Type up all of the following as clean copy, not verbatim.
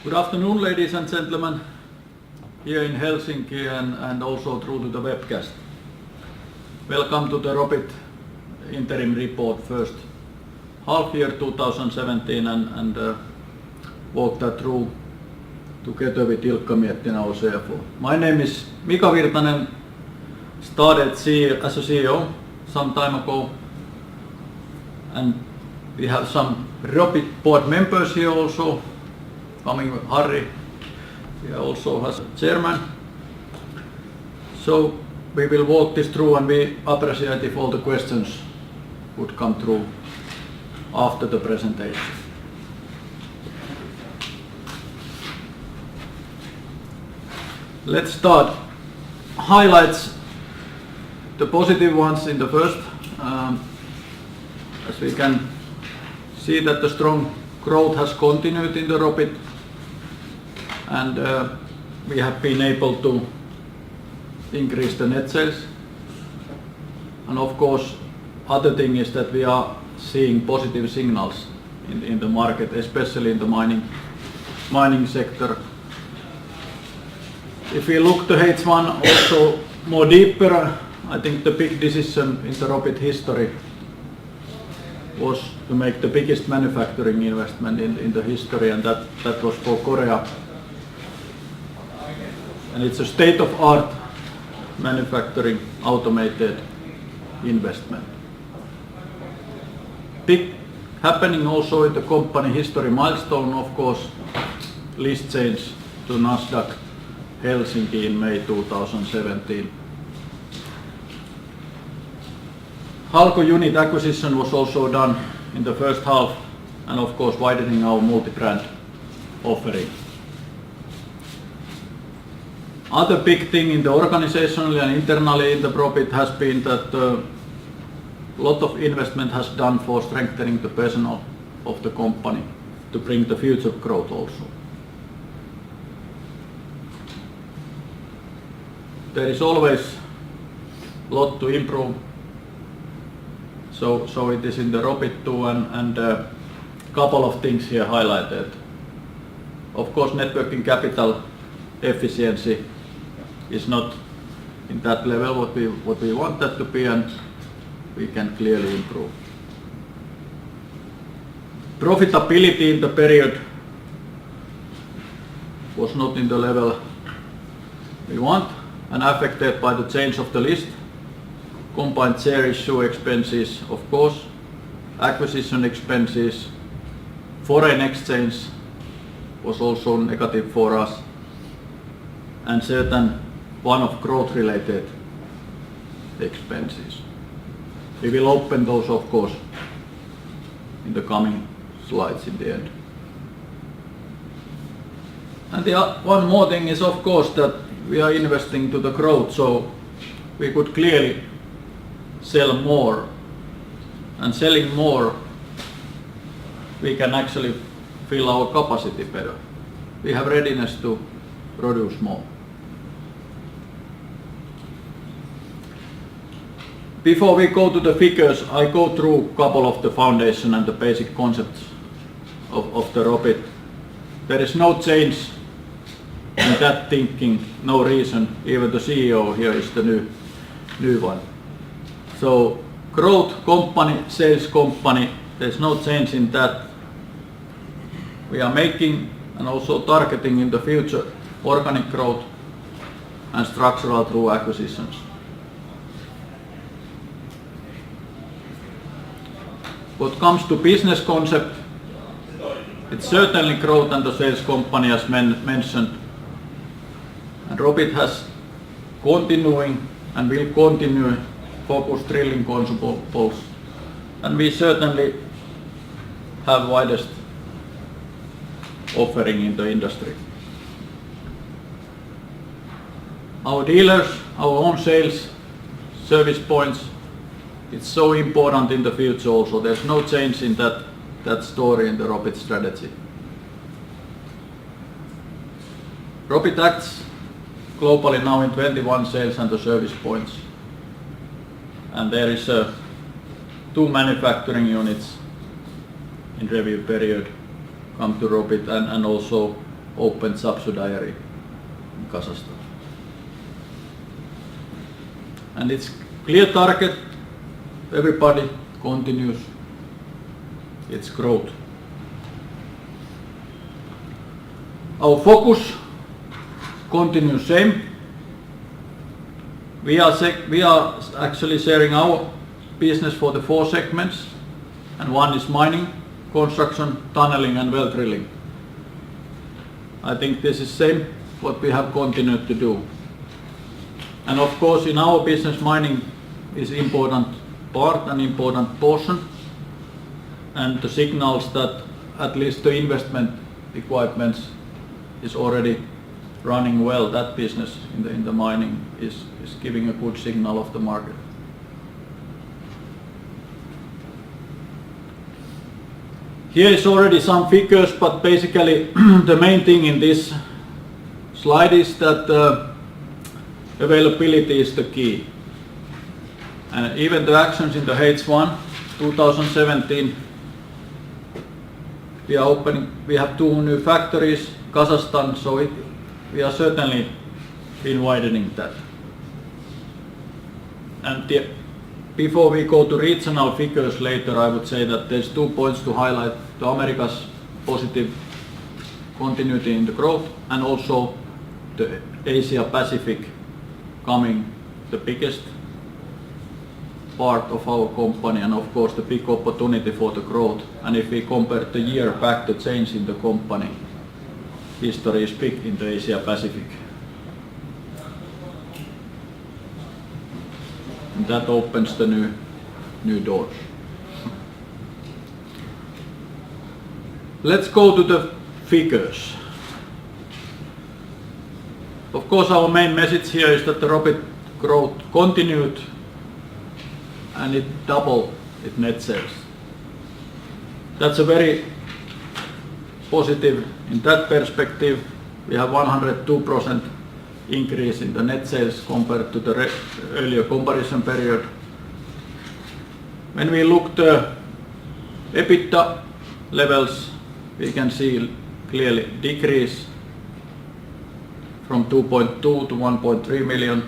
Good afternoon, ladies and gentlemen, here in Helsinki and also through to the webcast. Welcome to the Robit Interim Report first half year 2017 and walk that through together with Ilkka Miettinen, our CFO. My name is Mika Virtanen, started as a CEO some time ago, and we have some Robit board members here also. Coming with Harry, he also has a chairman. So we will walk this through, and we appreciate if all the questions would come through after the presentation. Let's start. Highlights, the positive ones in the first, as we can see that the strong growth has continued in the Robit, and we have been able to increase the net sales. And of course, other thing is that we are seeing positive signals in the market, especially in the mining sector. If we look to H1 also more deeper, I think the big decision in the Robit history was to make the biggest manufacturing investment in the history, and that was for Korea. And it's a state-of-art manufacturing automated investment. Big happening also in the company history milestone, of course, list change to Nasdaq Helsinki in May 2017. Halko unit acquisition was also done in the first half, and of course widening our multi-brand offering. Other big thing in the organizationally and internally in the Robit has been that a lot of investment has done for strengthening the personnel of the company to bring the future growth also. There is always a lot to improve, so it is in the Robit too, and a couple of things here highlighted. Of course, net working capital efficiency is not in that level what we want that to be, and we can clearly improve. Profitability in the period was not in the level we want and affected by the change of the list, combined share issue expenses, of course, acquisition expenses, foreign exchange was also negative for us, and certain one-off growth-related expenses. We will open those, of course, in the coming slides in the end. And one more thing is, of course, that we are investing to the growth, so we could clearly sell more, and selling more we can actually fill our capacity better. We have readiness to produce more. Before we go to the figures, I go through a couple of the foundation and the basic concepts of the Robit. There is no change in that thinking, no reason. Even the CEO here is the new one. So growth company, sales company, there's no change in that. We are making and also targeting in the future organic growth and structural through acquisitions. What comes to business concept, it's certainly growth and the sales company as mentioned. And Robit has continuing and will continue focus drilling consumables, and we certainly have widest offering in the industry. Our dealers, our own sales, service points, it's so important in the future also. There's no change in that story in the Robit strategy. Robit acts globally now in 21 sales and the service points. And there is 2 manufacturing units in review period come to Robit, and also opened subsidiary in Kazakhstan. And it's clear target, everybody continues its growth. Our focus continues same. We are actually sharing our business for the 4 segments, and one is mining, construction, tunneling and well drilling. I think this is same what we have continued to do. And of course in our business mining is important part and important portion, and the signals that at least the investment equipments is already running well, that business in the mining is giving a good signal of the market. Here is already some figures, but basically the main thing in this slide is that availability is the key. And even the actions in the H1 2017, we have 2 new factories, Kazakhstan, so we are certainly been widening that. And before we go to regional figures later, I would say that there's 2 points to highlight: the Americas positive continuity in the growth, and also the Asia Pacific coming the biggest part of our company, and of course the big opportunity for the growth. And if we compare the year back, the change in the company history is big in the Asia Pacific. And that opens the new doors. Let's go to the figures. Of course our main message here is that the Robit growth continued and it doubled its net sales. That's a very positive in that perspective. We have 102% increase in the net sales compared to the earlier comparison period. When we look the EBITDA levels, we can see clearly decrease from 2.2 to 1.3 million.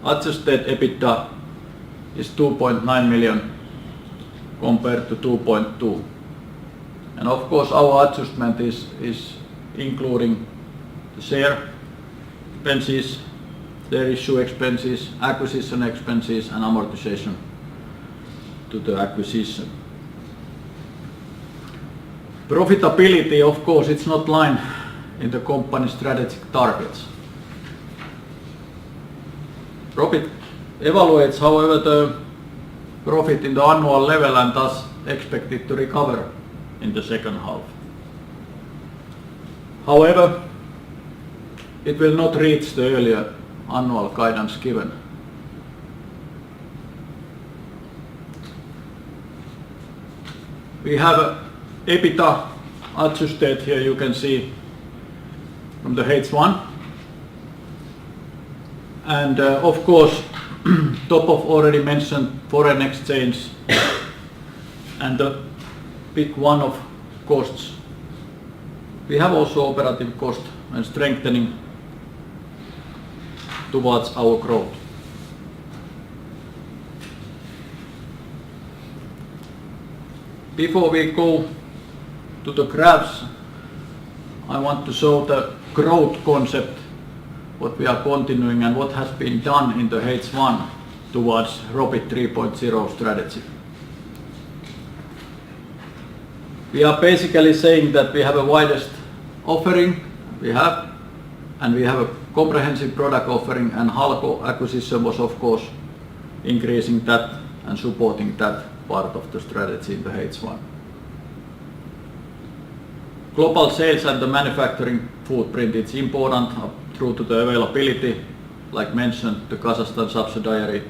Adjusted EBITDA is 2.9 million compared to 2.2. And of course our adjustment is including the share expenses, their issue expenses, acquisition expenses and amortization to the acquisition. Profitability, of course, it's not line in the company's strategic targets. Robit evaluates, however, the profit in the annual level and thus expected to recover in the second half. However, it will not reach the earlier annual guidance given. We have EBITDA adjusted here, you can see from the H1, and of course top of already mentioned foreign exchange and the big one-off costs. We have also operative cost and strengthening towards our growth. Before we go to the graphs, I want to show the growth concept, what we are continuing and what has been done in the H1 towards Robit 3.0 strategy. We are basically saying that we have a widest offering, and we have a comprehensive product offering, and Halko acquisition was of course increasing that and supporting that part of the strategy in the H1. Global sales and the manufacturing footprint, it's important through to the availability, like mentioned, the Kazakhstan subsidiary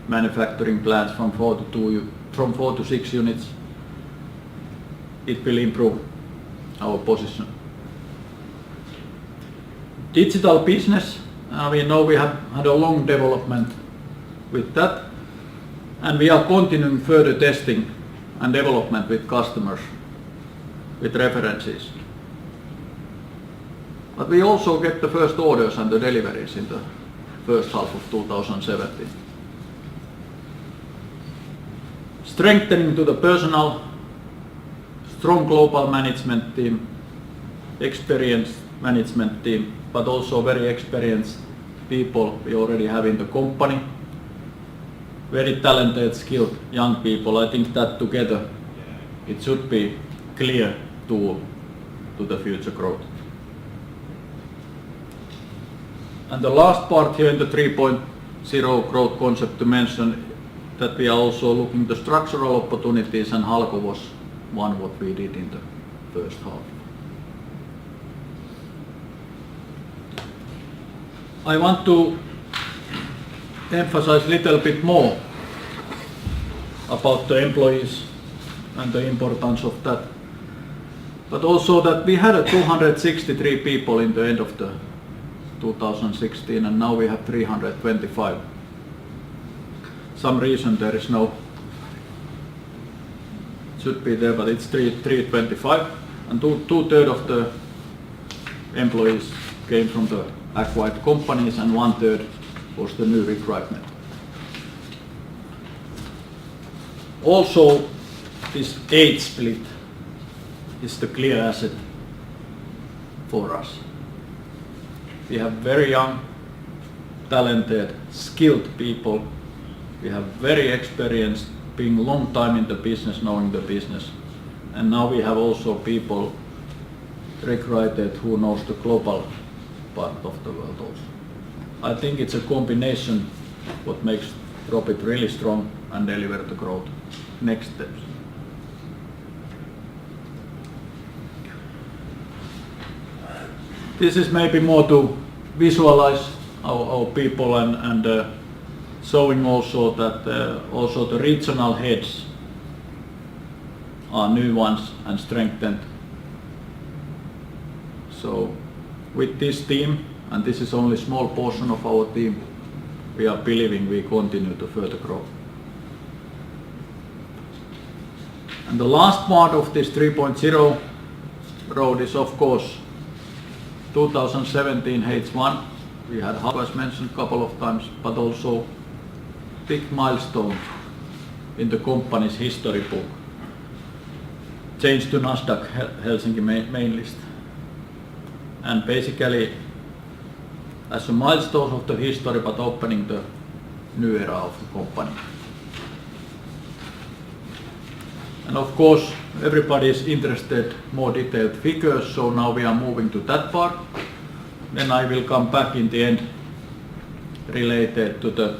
manufacturing plants from 4 to 6 units. It will improve our position. Digital business, we know we have had a long development with that, and we are continuing further testing and development with customers with references. But we also get the first orders and the deliveries in the first half of 2017. Strengthening to the personnel, strong global management team, experienced management team, but also very experienced people we already have in the company. Very talented, skilled young people. I think that together it should be clear tool to the future growth. And the last part here in the 3.0 growth concept to mention that we are also looking the structural opportunities, and Halko was one what we did in the first half. I want to emphasize a little bit more about the employees and the importance of that, but also that we had 263 people in the end of the 2016, and now we have 325. Some reason there is no, should be there, but it's 325, and two-thirds of the employees came from the acquired companies, and 1/3 was the new recruitment. Also, this age split is the clear asset for us. We have very young, talented, skilled people. We have very experienced, being long time in the business, knowing the business. And now we have also people recruited who knows the global part of the world also. I think it's a combination what makes Robit really strong and deliver the growth next steps. This is maybe more to visualize our people and showing also that also the regional heads are new ones and strengthened. So with this team, and this is only a small portion of our team, we are believing we continue to further grow. And the last part of this 3.0 road is of course 2017 H1. We had Halko as mentioned a couple of times, but also big milestone in the company's history book. Change to Nasdaq Helsinki main list. And basically as a milestone of the history, but opening the new era of the company. And of course everybody is interested more detailed figures, so now we are moving to that part. Then I will come back in the end related to the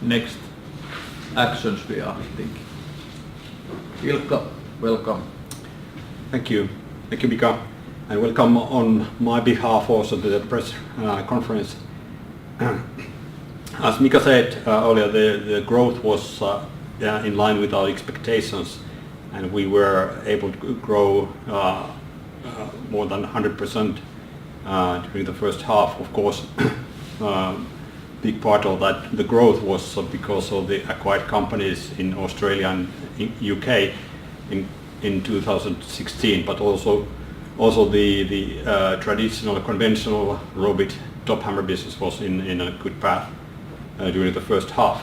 next actions we are thinking. Ilkka, welcome. Thank you. Thank you, Mika. And welcome on my behalf also to the press conference. As Mika said earlier, the growth was in line with our expectations, and we were able to grow more than 100% during the first half. Of course, big part of that, the growth was because of the acquired companies in Australia and UK in 2016, but also the traditional conventional Robit top hammer business was in a good path during the first half.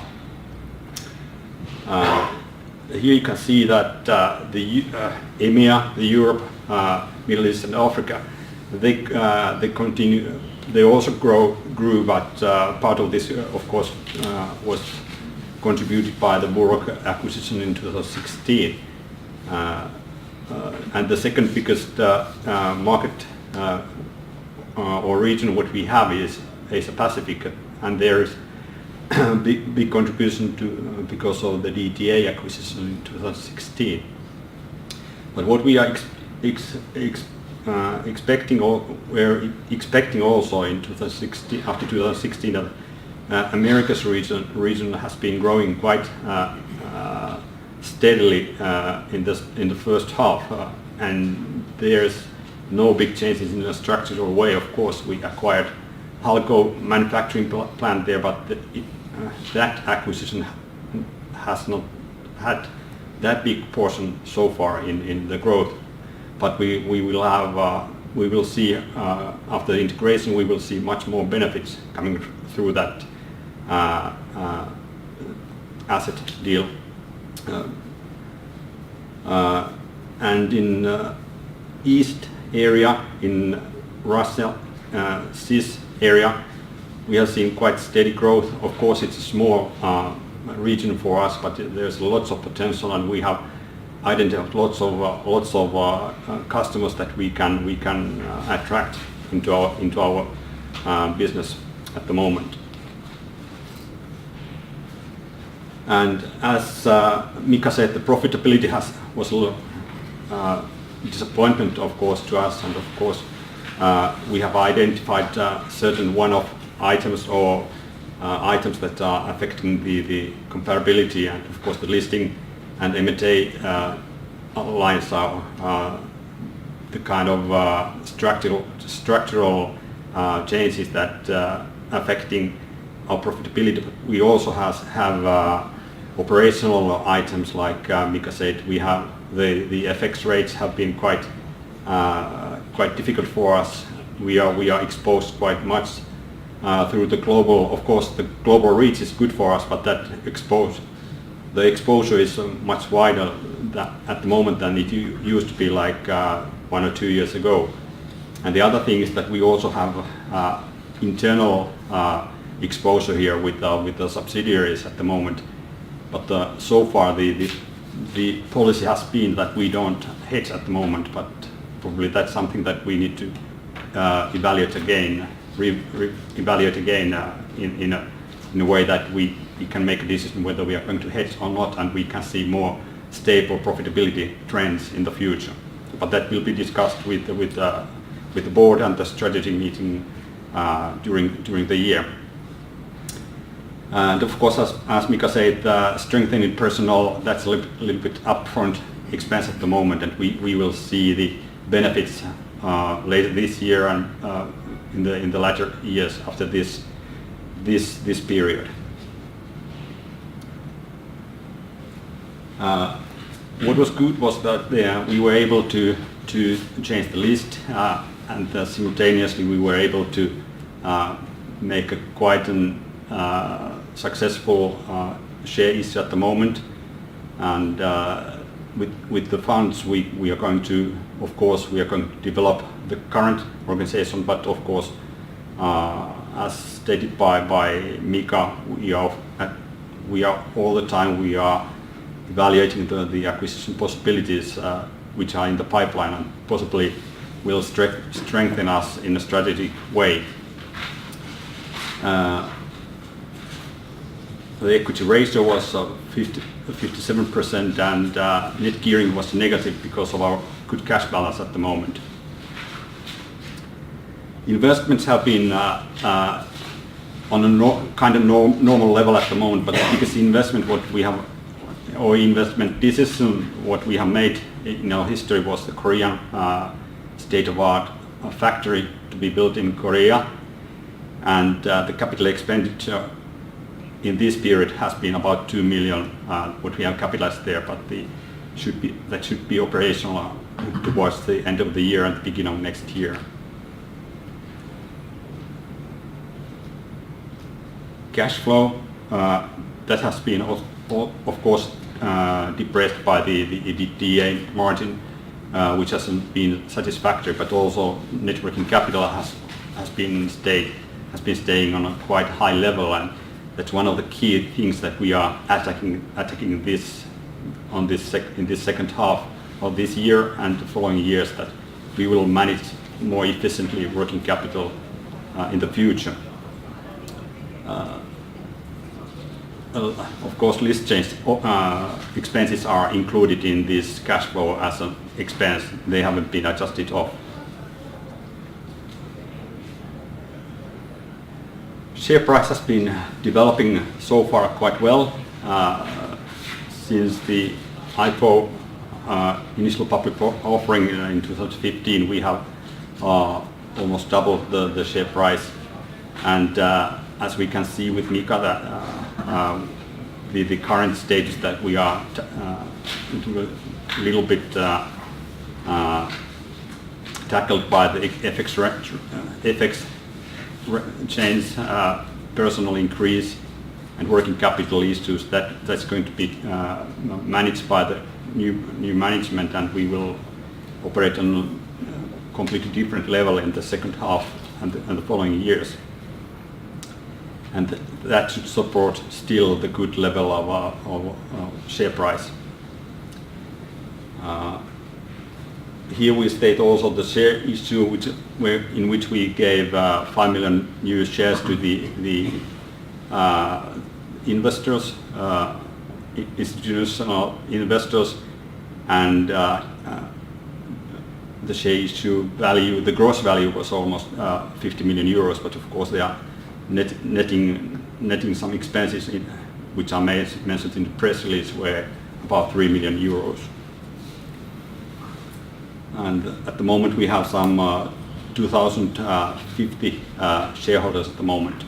Here you can see that the EMEA, the Europe, Middle East and Africa, they also grew, but part of this of course was contributed by the Burok acquisition in 2016. And the second biggest market or region what we have is Asia Pacific, and there is big contribution to because of the DTA acquisition in 2016. But what we are expecting, or we're expecting also in 2016, after 2016, that Americas region has been growing quite steadily in the first half, and there's no big changes in the structural way. Of course, we acquired Halko manufacturing plant there, but that acquisition has not had that big portion so far in the growth. But we will have we will see after the integration, we will see much more benefits coming through that asset deal. And in east area, in Russia, CIS area, we have seen quite steady growth. Of course, it's a small region for us, but there's lots of potential, and we have identified lots of customers that we can attract into our business at the moment. And as Mika said, the profitability was a little disappointment, of course, to us, and of course we have identified certain one-off items or items that are affecting the comparability, and of course the listing and M&A lines are the kind of structural changes that affecting our profitability. We also have operational items, like Mika said. We have the FX rates have been quite difficult for us. We are exposed quite much through the global. Of course, the global reach is good for us, but the exposure is much wider at the moment than it used to be, like 1 or 2 years ago. And the other thing is that we also have internal exposure here with the subsidiaries at the moment. But so far the policy has been that we don't hedge at the moment, but probably that's something that we need to evaluate again in a way that we can make a decision whether we are going to hedge or not, and we can see more stable profitability trends in the future. But that will be discussed with the board and the strategy meeting during the year. And of course, as Mika said, strengthening personnel, that's a little bit upfront expense at the moment, and we will see the benefits later this year and in the latter years after this period. What was good was that we were able to change the list, and simultaneously we were able to make quite an successful share issue at the moment. And with the funds, we are going to, of course, develop the current organization, but of course, as stated by Mika, we are all the time evaluating the acquisition possibilities which are in the pipeline and possibly will strengthen us in a strategic way. The equity ratio was 57%, and net gearing was negative because of our good cash balance at the moment. Investments have been on a kind of normal level at the moment, but the biggest investment investment decision what we have made in our history was the Korean state-of-art factory to be built in Korea, and the capital expenditure in this period has been about 2 million what we have capitalized there, but that should be operational towards the end of the year and the beginning of next year. Cash flow, that has been of course depressed by the EBITDA margin, which hasn't been satisfactory, but also net working capital has been staying on a quite high level, and that's one of the key things that we are attacking this in this second half of this year and the following years, that we will manage more efficiently working capital in the future. Of course, list change expenses are included in this cash flow as an expense. They haven't been adjusted off. Share price has been developing so far quite well. Since the IPO initial public offering in 2015, we have almost doubled the share price, and as we can see with Mika, that the current stage that we are a little bit tackled by the FX change, personal increase, and working capital issues. That's going to be managed by the new management, and we will operate on a completely different level in the second half and the following years. And that should support still the good level of share price. Here we state also the share issue in which we gave 5 million new shares to the investors, institutional investors, and the share issue value, the gross value was almost 50 million euros, but of course they are netting some expenses which are mentioned in the press release, were about 3 million euros. And at the moment we have some 2,050 shareholders at the moment.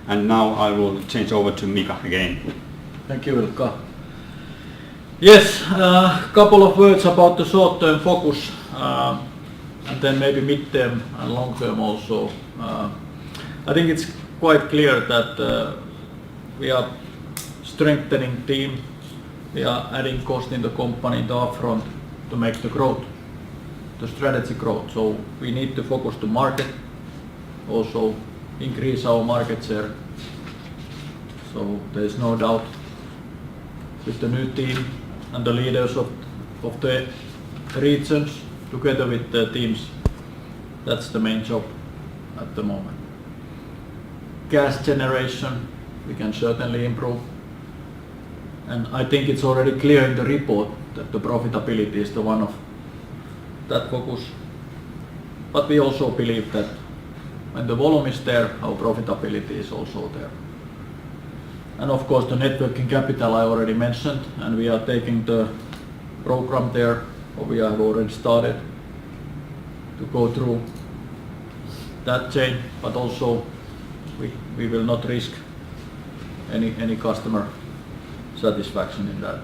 And now I will change over to Mika again. Thank you, Ilkka. Yes, a couple of words about the short-term focus, and then maybe mid-term and long-term also. I think it's quite clear that we are strengthening team. We are adding cost in the company in the upfront to make the growth, the strategy growth. So we need to focus to market, also increase our market share. So there is no doubt with the new team and the leaders of the regions together with the teams, that's the main job at the moment. Cash generation, we can certainly improve. And I think it's already clear in the report that the profitability is the one of that focus. But we also believe that when the volume is there, our profitability is also there. And of course the net working capital I already mentioned, and we are taking the program there, or we have already started to go through that chain, but also we will not risk any customer satisfaction in that.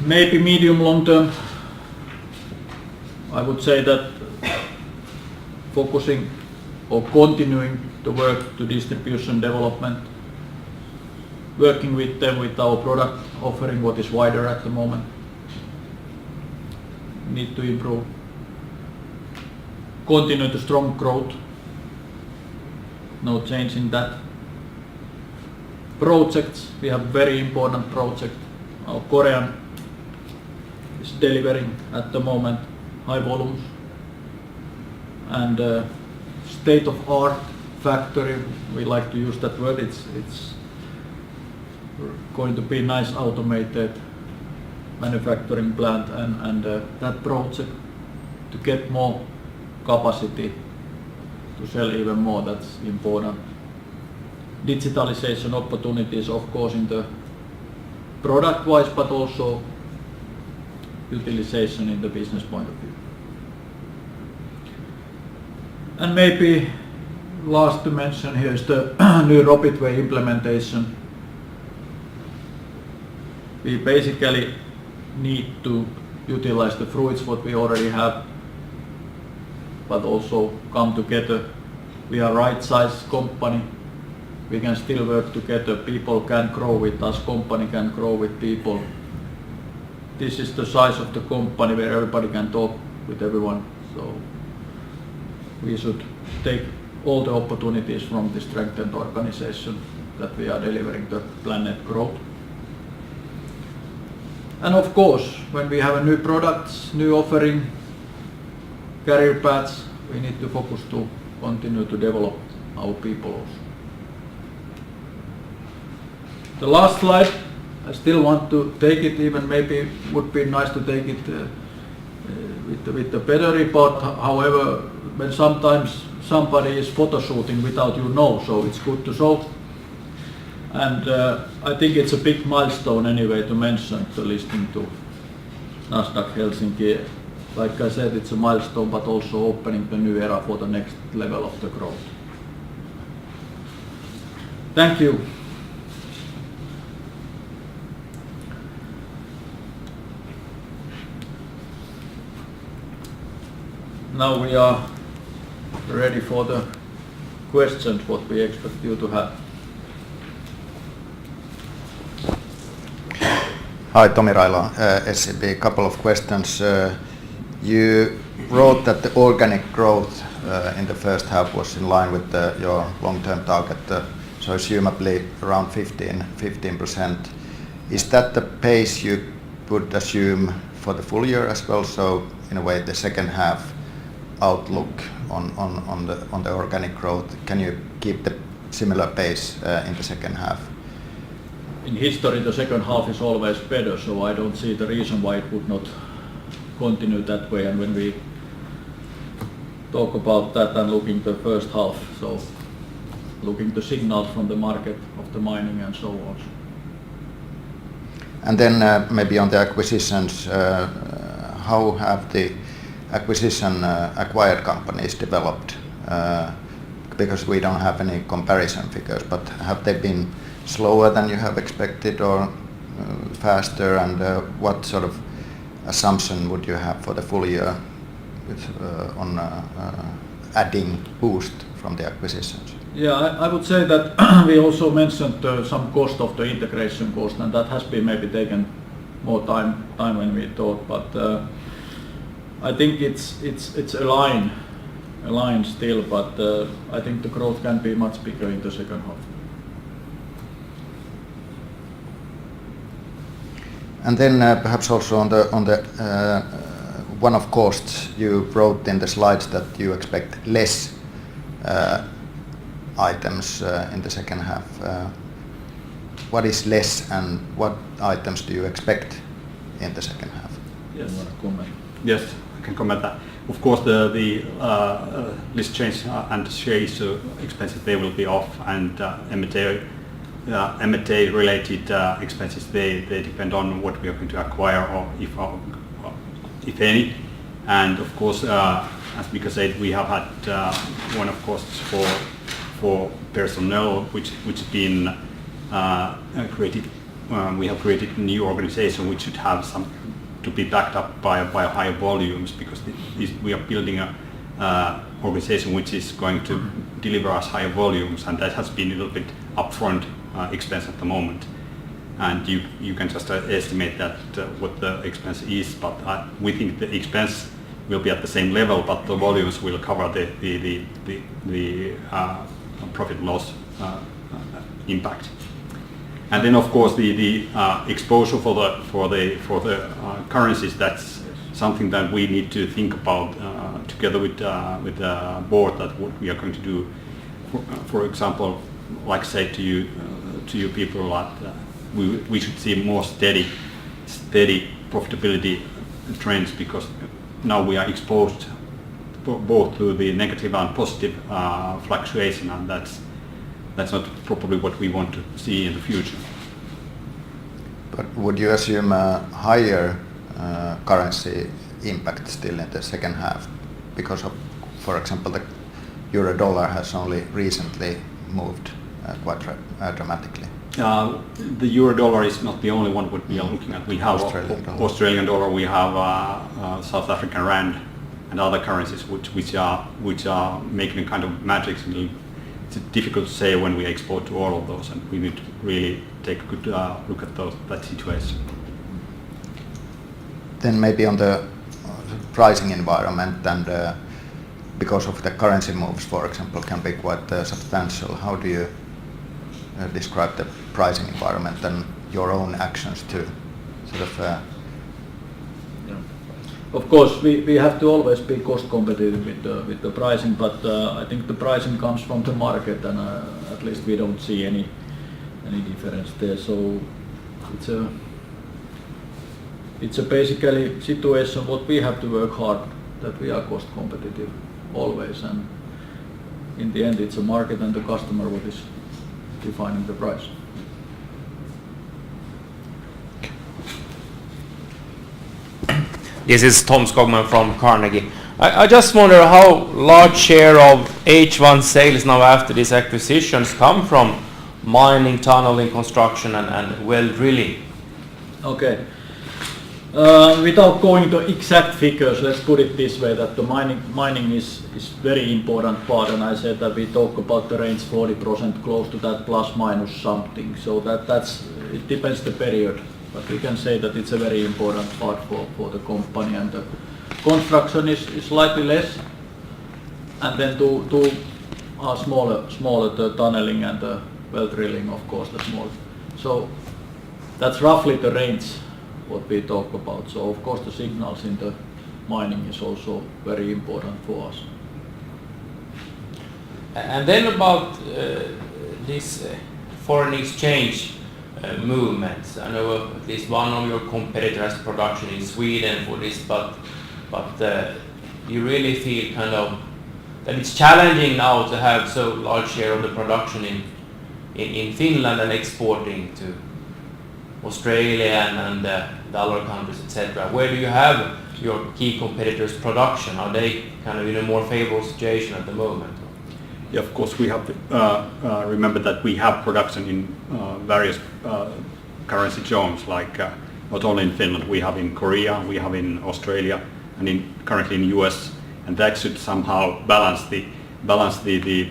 Maybe medium long term, I would say that focusing or continuing to work to distribution development, working with them with our product offering what is wider at the moment, need to improve, continue the strong growth, no change in that. Projects, we have very important project. Our Korean is delivering at the moment high volumes, and state-of-art factory, we like to use that word, it's going to be nice automated manufacturing plant, and that project to get more capacity to sell even more, that's important. Digitalization opportunities, of course, in the product wise, but also utilization in the business point of view. And maybe last to mention here is the new Robit way implementation. We basically need to utilize the fruits what we already have, but also come together. We are right size company. We can still work together. People can grow with us, company can grow with people. This is the size of the company where everybody can talk with everyone. So we should take all the opportunities from the strengthened organization that we are delivering the planet growth. And of course, when we have a new products, new offering, career paths, we need to focus to continue to develop our people also. The last slide, I still want to take it, even maybe would be nice to take it with the better report. However, when sometimes somebody is photoshooting without you know, so it's good to show. And I think it's a big milestone anyway to mention the listing to Nasdaq Helsinki. Like I said, it's a milestone, but also opening the new era for the next level of the growth. Thank you. now we are ready for the questions what we expect you to have. Hi, Tomi Railo, SEB. A couple of questions. You wrote that the organic growth in the first half was in line with your long-term target, so assumably around 15%. Is that the pace you would assume for the full year as well? So in a way, the second half outlook on the organic growth, can you keep the similar pace in the second half? In history, the second half is always better, so I don't see the reason why it would not continue that way. And when we talk about that and looking the first half, so looking the signals from the market of the mining and so on. And then maybe on the acquisitions, how have the acquired companies developed? Because we don't have any comparison figures, but have they been slower than you have expected or faster? And what sort of assumption would you have for the full year on adding boost from the acquisitions? Yeah, I would say that we also mentioned some cost of the integration cost, and that has been maybe taken more time than we thought. But I think it's aligned still, but I think the growth can be much bigger in the second half. And then perhaps also on the one-off costs, you wrote in the slides that you expect less items in the second half. What is less and what items do you expect in the second half? Yes. You want to comment? Yes, I can comment that. Of course, the list change and share issue expenses, they will be off, and M&A related expenses, they depend on what we are going to acquire or if any. And of course, as Mika said, we have had one-off costs for personnel, which has been created. We have created a new organization which should have some to be backed up by higher volumes, because we are building a organization which is going to deliver us higher volumes, and that has been a little bit upfront expense at the moment. And you can just estimate that what the expense is, but we think the expense will be at the same level, but the volumes will cover the profit loss impact. And then of course the exposure for the currencies, that's something that we need to think about together with the board, that what we are going to do. For example, like say to you people, that we should see more steady profitability trends, because now we are exposed both to the negative and positive fluctuation, and that's not probably what we want to see in the future. But would you assume a higher currency impact still in the second half, because of, for example, the euro-dollar has only recently moved quite dramatically? The euro-dollar is not the only one what we are looking at. We have Australian dollar, we have South African rand, and other currencies which are making a kind of matrix. It's difficult to say when we export to all of those, and we need to really take a good look at that situation. Then maybe on the pricing environment, and because of the currency moves, for example, can be quite substantial. How do you describe the pricing environment and your own actions to sort of? Of course, we have to always be cost competitive with the pricing, but I think the pricing comes from the market, and at least we don't see any difference there. So it's a basically situation what we have to work hard, that we are cost competitive always, and in the end it's a market and the customer what is defining the price. This is Tom Skogman from Carnegie. I just wonder how large share of H1 sales now after these acquisitions come from mining, tunneling, construction and well drilling. Okay. Without going to exact figures, let's put it this way, that the mining is very important part, and I said that we talk about the range 40%, close to that, plus minus something. So that's it depends the period, but we can say that it's a very important part for the company, and the construction is slightly less, and then two are smaller, the tunneling and the well drilling, of course, the small. So that's roughly the range what we talk about. So of course the signals in the mining is also very important for us. And then about this foreign exchange movements. I know at least one of your competitors has production in Sweden for this, but you really feel kind of that it's challenging now to have so large share of the production in Finland and exporting to Australia and the other countries, etc. Where do you have your key competitors' production? Are they kind of in a more favorable situation at the moment? Yeah, of course, we have to remember that we have production in various currency zones, like not only in Finland, we have in Korea, we have in Australia, and currently in US, and that should somehow balance the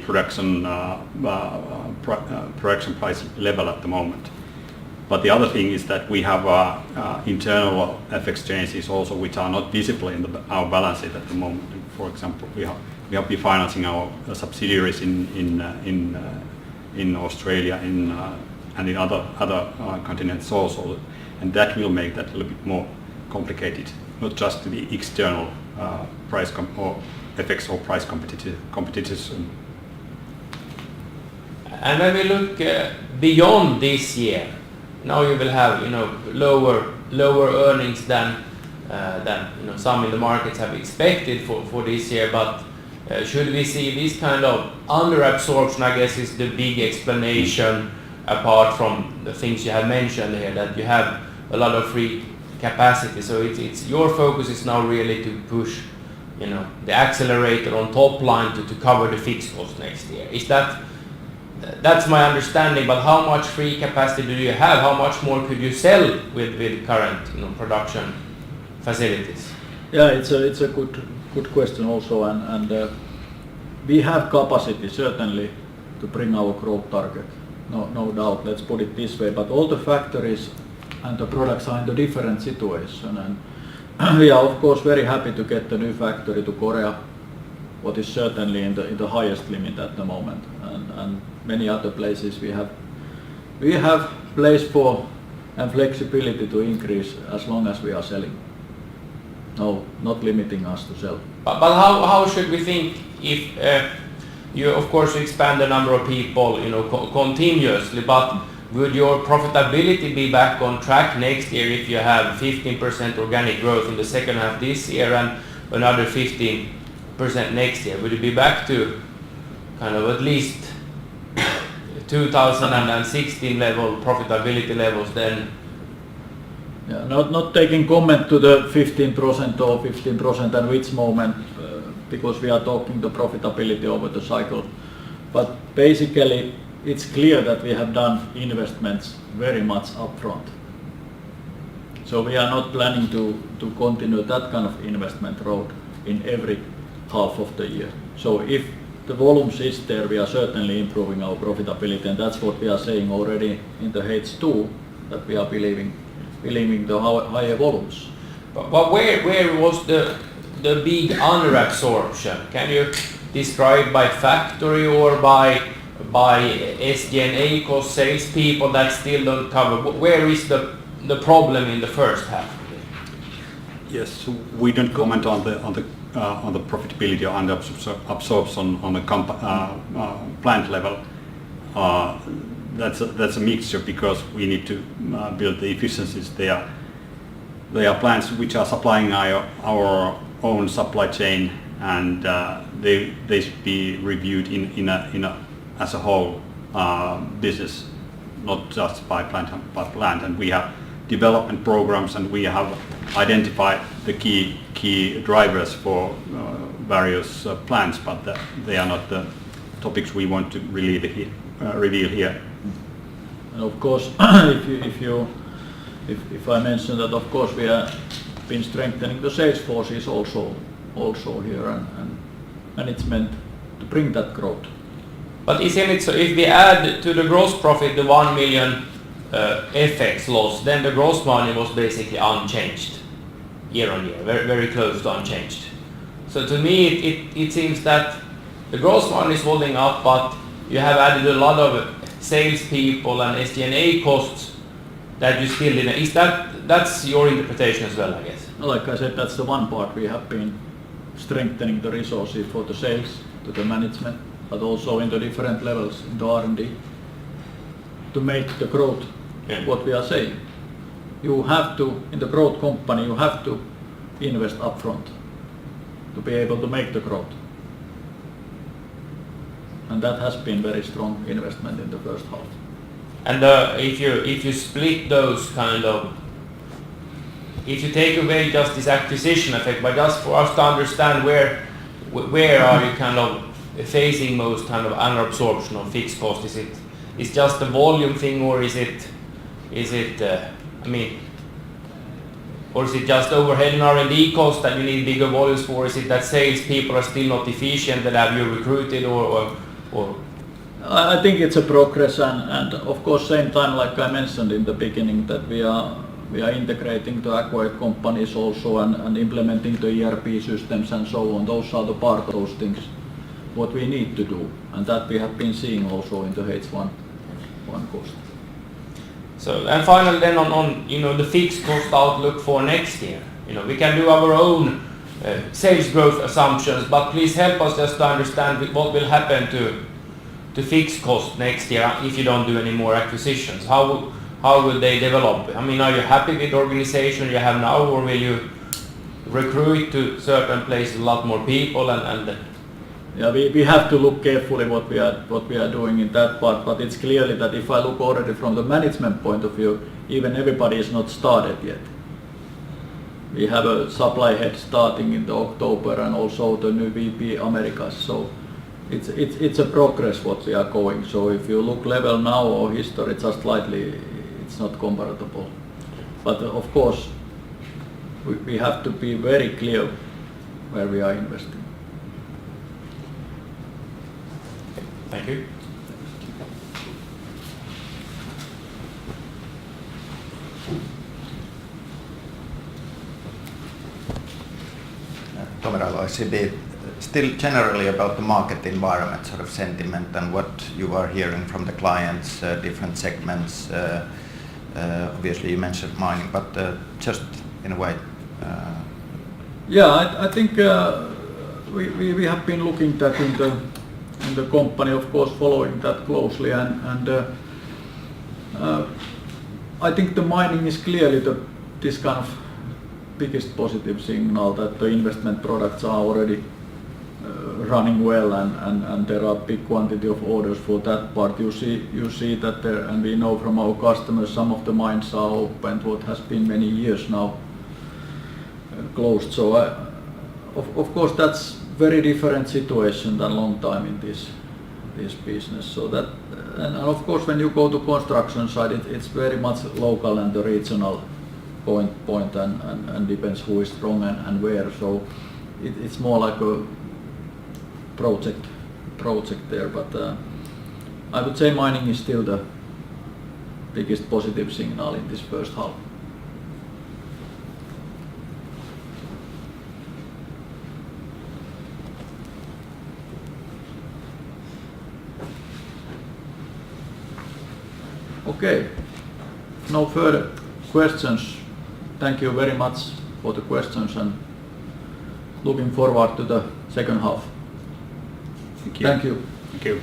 production production price level at the moment. But the other thing is that we have internal FX changes also, which are not visible in our balance sheet at the moment. For example, we have been financing our subsidiaries in Australia and in other continents also, and that will make that a little bit more complicated, not just the external price or FX or price competition. And when we look beyond this year, now you will have lower earnings than some in the markets have expected for this year. But should we see this kind of under absorption? I guess is the big explanation, apart from the things you have mentioned here, that you have a lot of free capacity. So it's your focus is now really to push the accelerator on top line to cover the fixed costs next year. Is that's my understanding, but how much free capacity do you have? How much more could you sell with current production facilities? Yeah, it's a good question also, and we have capacity certainly to bring our growth target, no doubt. Let's put it this way. But all the factories and the products are in a different situation, and we are of course very happy to get the new factory to Korea, what is certainly in the highest limit at the moment, and many other places we have place for and flexibility to increase as long as we are selling. No, not limiting us to sell. But how should we think if you of course expand the number of people continuously, but would your profitability be back on track next year if you have 15% organic growth in the second half this year and another 15% next year? Would it be back to kind of at least 2016 level profitability levels then? Yeah, not taking comment to the 15% or 15% and which moment, because we are talking the profitability over the cycle. But basically it's clear that we have done investments very much upfront. So we are not planning to continue that kind of investment road in every half of the year. So if the volumes is there, we are certainly improving our profitability, and that's what we are saying already in the H2, that we are believing the higher volumes. But where was the big under absorption? Can you describe by factory or by SG&A cost, salespeople that still don't cover? Where is the problem in the first half? Yes, we don't comment on the profitability or under absorption on the plant level. That's a mixture, because we need to build the efficiencies. They are plants which are supplying our own supply chain, and they should be reviewed in a as a whole business, not just by plant. And we have development programs, and we have identified the key drivers for various plants, but they are not the topics we want to reveal here. And of course, if If I mention that, of course, we have been strengthening the sales forces also here and management to bring that growth. But isn't it so if we add to the gross profit the 1 million FX loss, then the gross margin was basically unchanged year on year, very, very close to unchanged. So to me, it seems that the gross margin is holding up, but you have added a lot of salespeople and SG&A costs that you still didn't. That's your interpretation as well, I guess? Like I said, that's the one part. We have been strengthening the resources for the sales, to the management, but also in the different levels in the R&D to make the growth what we are saying. You have to, in the growth company, you have to invest upfront to be able to make the growth. And that has been very strong investment in the first half. And if you split those kind of, if you take away just this acquisition effect, but just for us to understand where are you kind of facing most kind of under-absorption of fixed cost? Is it just a volume thing, or is it or is it just overhead and R&D cost that you need bigger volumes for? Is it that sales people are still not efficient, that have you recruited, or? I think it's a progress, and of course same time, like I mentioned in the beginning, that we are integrating the acquired companies also and implementing the ERP systems and so on. Those are the part of those things what we need to do, and that we have been seeing also in the H1 cost. So, and finally then on the fixed cost outlook for next year. We can do our own sales growth assumptions, but please help us just to understand what will happen to fixed cost next year if you don't do any more acquisitions. How will they develop? Are you happy with the organization you have now, or will you recruit to certain places a lot more people Yeah, we have to look carefully what we are doing in that part, but it's clearly that if I look already from the management point of view, even everybody is not started yet. We have a supply head starting in the October, and also the new VP Americas. So it's a progress what we are going. So if you look level now or history, just slightly, it's not comparable. But of course, we have to be very clear where we are investing. Thank you. Tomeralo, SEB, still generally about the market environment, sort of sentiment, and what you are hearing from the clients, different segments. Obviously you mentioned mining, but just in a way. I think we have been looking that in the company, of course, following that closely, and I think the mining is clearly this kind of biggest positive signal, that the investment products are already running well, and there are big quantity of orders for that part. You see that there, and we know from our customers, some of the mines are opened what has been many years now closed. So of course that's very different situation than long time in this business. So that, and of course when you go to construction side, it's very much local and the regional point and depends who is strong and where. So it's more like a project there, but I would say mining is still the biggest positive signal in this first half. Okay, no further questions. Thank you very much for the questions, and looking forward to the second half. Thank you. Thank you. Thank you.